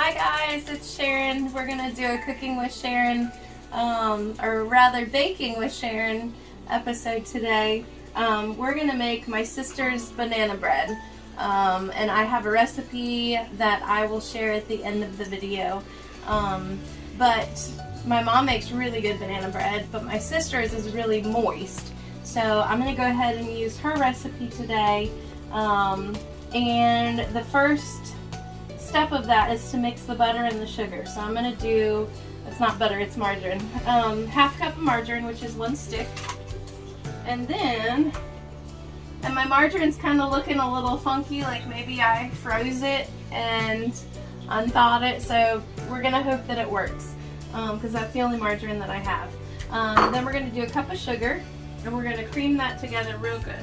Hi guys, it's Sharon. We're gonna do a cooking with Sharon, or rather baking with Sharon episode today. We're gonna make my sister's banana bread, and I have a recipe that I will share at the end of the video. But my mom makes really good banana bread, but my sister's is really moist. So I'm gonna go ahead and use her recipe today. And the first step of that is to mix the butter and the sugar. So I'm going to do, it's not butter, it's margarine. Half cup of margarine, which is 1 stick. And then, and my margarine's kind of looking a little funky, like maybe I froze it and unthawed it. So we're going to hope that it works, because that's the only margarine that I have. Then we're going to do a cup of sugar, and we're going to cream that together real good.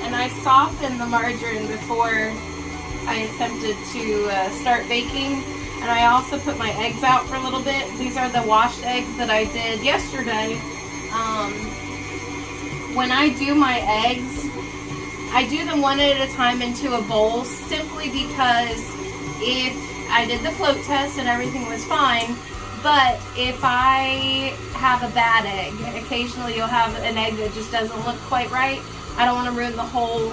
And I softened the margarine before I attempted to start baking. And I also put my eggs out for a little bit. These are the washed eggs that I did yesterday. When I do my eggs, I do them one at a time into a bowl, simply because if I did the float test and everything was fine, but if I have a bad egg, occasionally you'll have an egg that just doesn't look quite right, I don't want to ruin the whole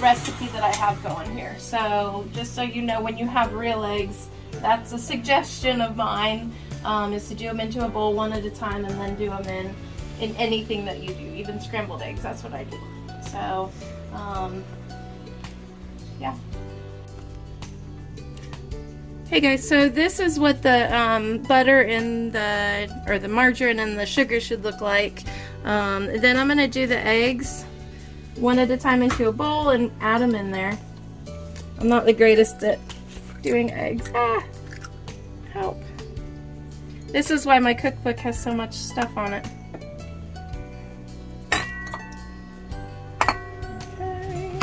recipe that I have going here. So just so you know, when you have real eggs, that's a suggestion of mine, is to do them into a bowl one at a time and then do them in anything that you do, even scrambled eggs. That's what I do. So yeah. Hey guys, so this is what the butter and the margarine and the sugar should look like. Then I'm going to do the eggs one at a time into a bowl and add them in there. I'm not the greatest at doing eggs. Help. This is why my cookbook has so much stuff on it. Okay.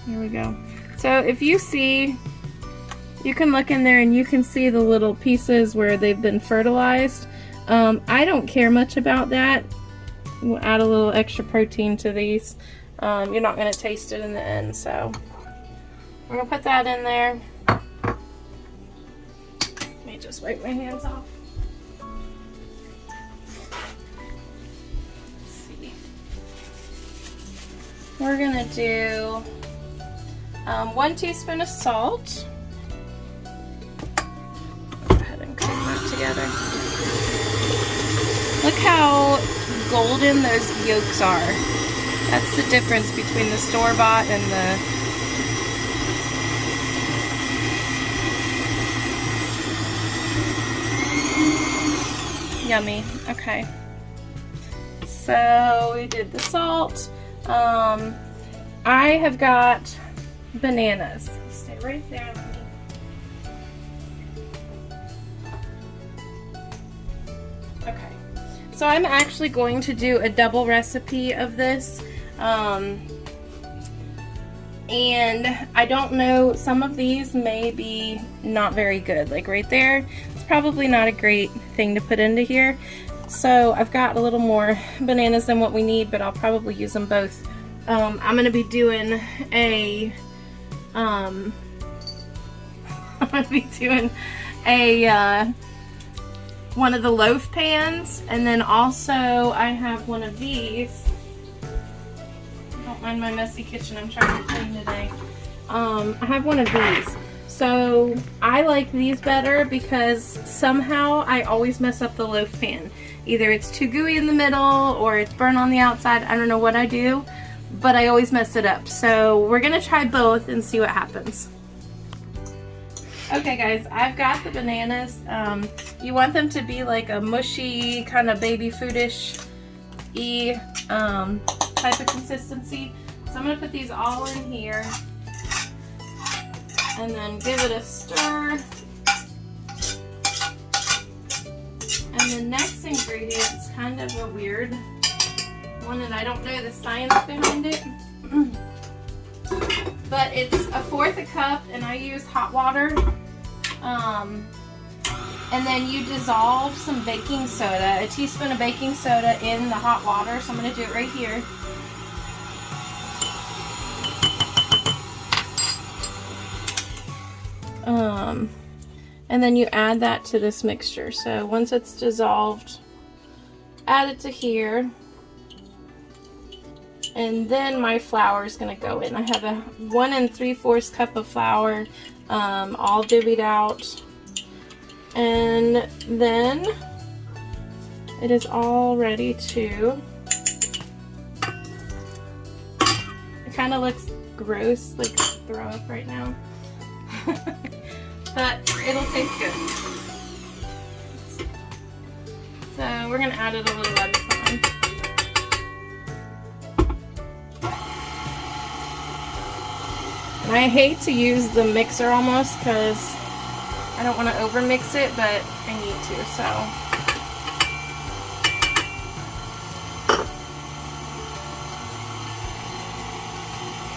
Here we go. So if you see, you can look in there and you can see the little pieces where they've been fertilized. I don't care much about that. We'll add a little extra protein to these. You're not going to taste it in the end, so we're going to put that in there. Let me just wipe my hands off. Let's see. We're going to do 1 teaspoon of salt. Together. Look how golden those yolks are. That's the difference between the store-bought and the yummy. Okay. So we did the salt. I have got bananas. Stay right there. Okay, so I'm actually going to do a double recipe of this, and I don't know, some of these may be not very good. Like right there, it's probably not a great thing to put into here. So I've got a little more bananas than what we need, but I'll probably use them both. I'm going to be doing a, I'm going to be doing a, one of the loaf pans, and then also I have one of these. Don't mind my messy kitchen, I'm trying to clean today. I have one of these. So I like these better because somehow I always mess up the loaf pan. Either it's too gooey in the middle or it's burnt on the outside. I don't know what I do, but I always mess it up. So we're gonna try both and see what happens. Okay guys, I've got the bananas. You want them to be like a mushy, kind of baby foodish-y type of consistency. So I'm going to put these all in here and then give it a stir. And the next ingredient is kind of a weird one, and I don't know the science behind it. But it's 1/4 cup, and I use hot water. And then you dissolve some baking soda, a teaspoon of baking soda in the hot water. So I'm going to do it right here. And then you add that to this mixture. So once it's dissolved, add it to here. And then my flour is going to go in. I have a 1 3/4 cup of flour, all divvied out. And then it is all ready to, it kind of looks gross, like throw up right now. But it'll taste good. So we're going to add it a little at a time. And I hate to use the mixer almost because I don't want to over mix it, but I need to, so.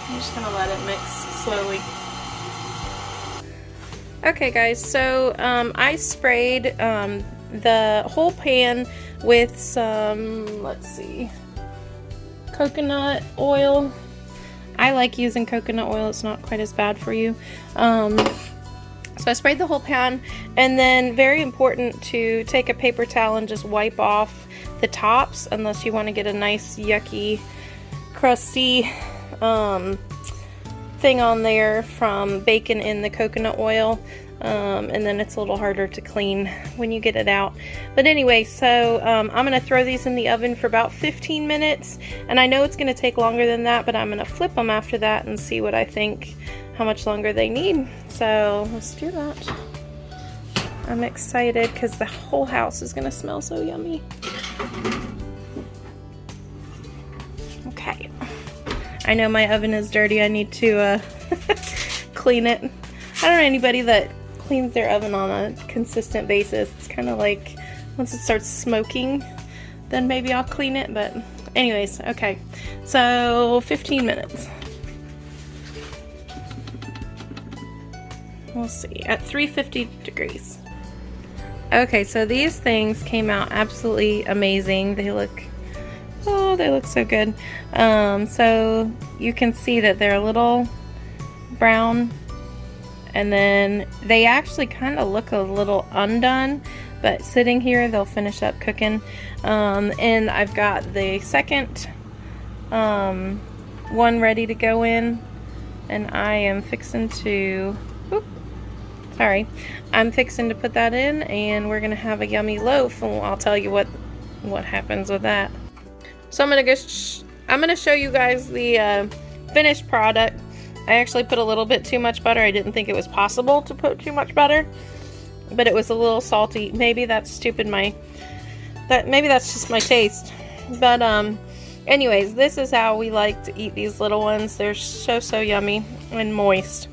I'm just going to let it mix slowly. Okay guys, so I sprayed the whole pan with some, let's see, coconut oil. I like using coconut oil, it's not quite as bad for you. So I sprayed the whole pan, and then very important to take a paper towel and just wipe off the tops unless you want to get a nice yucky, crusty thing on there from baking in the coconut oil. And then it's a little harder to clean when you get it out. But anyway, so I'm going to throw these in the oven for about 15 minutes. And I know it's going to take longer than that, but I'm going to flip them after that and see what I think, how much longer they need. So let's do that. I'm excited because the whole house is going to smell so yummy. Okay. I know my oven is dirty. I need to clean it. I don't know anybody that cleans their oven on a consistent basis. It's kind of like once it starts smoking, then maybe I'll clean it. But anyways, okay. So 15 minutes. We'll see. At 350 degrees. Okay, so these things came out absolutely amazing. They look, oh, they look so good. So you can see that they're a little brown, and then they actually kind of look a little undone, but sitting here they'll finish up cooking. And I've got the second one ready to go in, and I am fixing to, I'm fixing to put that in, and we're gonna have a yummy loaf, and I'll tell you what happens with that. So I'm gonna show you guys the finished product. I actually put a little bit too much butter. I didn't think it was possible to put too much butter, but it was a little salty. Maybe that's stupid. Maybe that's just my taste. But anyways, this is how we like to eat these little ones. They're so yummy and moist.